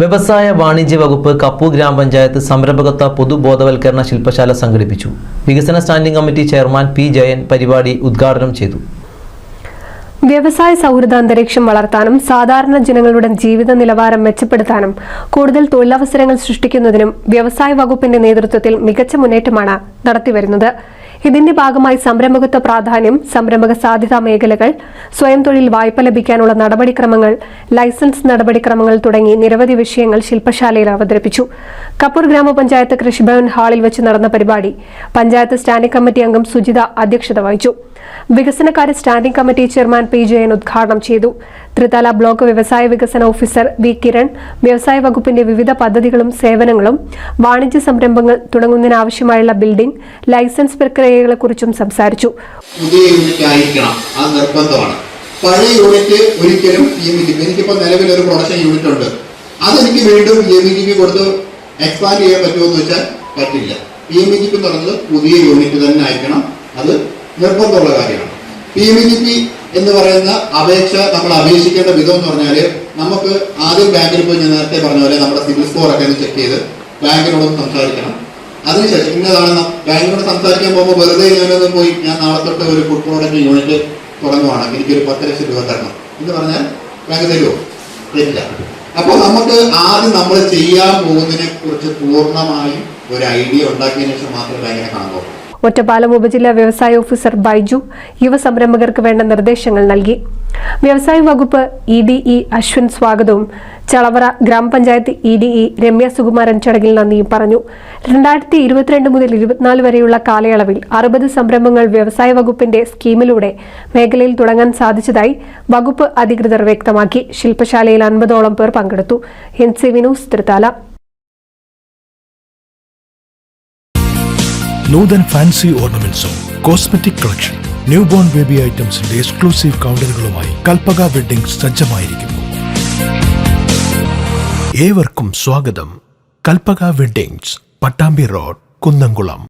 വ്യവസായ വാണിജ്യ വകുപ്പ് കപ്പൂർ ഗ്രാമപഞ്ചായത്ത് സംരംഭകത്വ പൊതുബോധവൽക്കരണ ശില്പശാല സംഘടിപ്പിച്ചു. വികസന standing committee chairman P Jayan പരിപാടി ഉദ്ഘാടനം ചെയ്തു. വ്യവസായ സൗഹൃദ അന്തരീക്ഷം വളർത്താനും സാധാരണ ജനങ്ങളുടെ ജീവിത നിലവാരം മെച്ചപ്പെടുത്താനും കൂടുതൽ തൊഴിലവസരങ്ങൾ സൃഷ്ടിക്കുന്നതിനും വ്യവസായ വകുപ്പിന്റെ നേതൃത്വത്തിൽ മികച്ച മുന്നേറ്റമാണ് നടത്തിവരുന്നത്. ഇതിന്റെ ഭാഗമായി സംരംഭകത്വ പ്രാധാന്യം, സംരംഭക സാധ്യതാ മേഖലകൾ, സ്വയം തൊഴിൽ വായ്പ ലഭിക്കാനുള്ള നടപടിക്രമങ്ങൾ, ലൈസൻസ് നടപടിക്രമങ്ങൾ തുടങ്ങി നിരവധി വിഷയങ്ങൾ ശില്പശാലയിൽ അവതരിപ്പിച്ചു. കപ്പൂർ ഗ്രാമപഞ്ചായത്ത് കൃഷിഭവൻ ഹാളിൽ വെച്ച് നടന്ന പരിപാടി പഞ്ചായത്ത് സ്റ്റാൻഡിംഗ് കമ്മിറ്റി അംഗം സുജിത അധ്യക്ഷത വഹിച്ചു. വികസനകാര്യ standing committee chairman P Jayan ഉദ്ഘാടനം ചെയ്തു. ത്രിതല ബ്ലോക്ക് വ്യവസായ വികസന ഓഫീസർ വി കിരൺ വ്യവസായ വകുപ്പിന്റെ വിവിധ പദ്ധതികളും സേവനങ്ങളും, വാണിജ്യ സംരംഭങ്ങൾ തുടങ്ങുന്നതിനാവശ്യമായുള്ള ബിൽഡിംഗ്, ലൈസൻസ് പ്രക്രിയകളെക്കുറിച്ചും സംസാരിച്ചു. പുതിയ യൂണിറ്റ് ആയിരിക്കണം, അത് നിർബന്ധമാണ്. പഴയ യൂണിറ്റ് ഒരിക്കലും എനിക്കിപ്പോൾ നിലവിൽ ഒരു പ്രൊഡക്ഷൻ യൂണിറ്റ് ഉണ്ട്, അതെനിക്ക് വീണ്ടും PMEGP കൊടുത്ത് എക്സ്പാൻഡ് ചെയ്യാൻ പറ്റുമോ എന്ന് വെച്ചാൽ പറ്റില്ല. PMEGP എന്ന് പറയുന്നത് പുതിയ യൂണിറ്റ് തന്നെ ആയിരിക്കണം, അത് നിർബന്ധമുള്ള കാര്യമാണ്. PMEGP എന്ന് പറയുന്ന അപേക്ഷ നമ്മൾ അപേക്ഷിക്കേണ്ട വിധം എന്ന് പറഞ്ഞാൽ, നമുക്ക് ആദ്യം ബാങ്കിൽ പോയി, ഞാൻ നേരത്തെ പറഞ്ഞ പോലെ നമ്മുടെ സിവിൽ സ്കോർ ഒക്കെ ഒന്ന് ചെക്ക് ചെയ്ത് ബാങ്കിനോടൊന്ന് സംസാരിക്കണം. അതിനുശേഷം ഇന്നതാണ് ബാങ്കിനോട് സംസാരിക്കാൻ പോകുമ്പോൾ വെറുതെ ഞാനൊന്ന് പോയി ഞാൻ നാളെ തൊട്ട് ഒരു ഫുഡ് പ്രോഡക്റ്റ് യൂണിറ്റ് തുടങ്ങുവാണ്, എനിക്കൊരു 10 ലക്ഷം രൂപ തരണം എന്ന് പറഞ്ഞാൽ ബാങ്ക് തരുമോ? തരില്ല. അപ്പോൾ നമുക്ക് ആദ്യം നമ്മൾ ചെയ്യാൻ പോകുന്നതിനെ കുറിച്ച് പൂർണ്ണമായും ഒരു ഐഡിയ ഉണ്ടാക്കിയതിനു ശേഷം മാത്രമേ ബാങ്കിനെ കാണാൻ പോകും. ഒറ്റപ്പാലം ഉപജില്ലാ വ്യവസായ ഓഫീസർ ബൈജു യുവ സംരംഭകർക്ക് വേണ്ട നിർദ്ദേശങ്ങൾ നൽകി. വ്യവസായ വകുപ്പ് EDE അശ്വിൻ സ്വാഗതവും ചളവറ ഗ്രാമപഞ്ചായത്ത് EDE രമ്യ സുകുമാരൻ ചടങ്ങിൽ നന്ദിയും പറഞ്ഞു. 2022 മുതൽ 2024 വരെയുള്ള കാലയളവിൽ 60 സംരംഭങ്ങൾ വ്യവസായ വകുപ്പിന്റെ സ്കീമിലൂടെ മേഖലയിൽ തുടങ്ങാൻ സാധിച്ചതായി വകുപ്പ് അധികൃതർ വ്യക്തമാക്കി. ശില്പശാലയിൽ 50ഓളം പേർ പങ്കെടുത്തു. NCV news Thrithala. Nuthan fancy ഓർണമെന്റ്സും cosmetic collection, new born baby ഐറ്റംസിന്റെ എക്സ്ക്ലൂസീവ് കൗണ്ടറുകളുമായി കൽപ്പക വെഡ്ഡിംഗ് സജ്ജമായിരിക്കുന്നു. ഏവർക്കും സ്വാഗതം. Kalpaka weddings, Pattambi road, Kunnamkulam.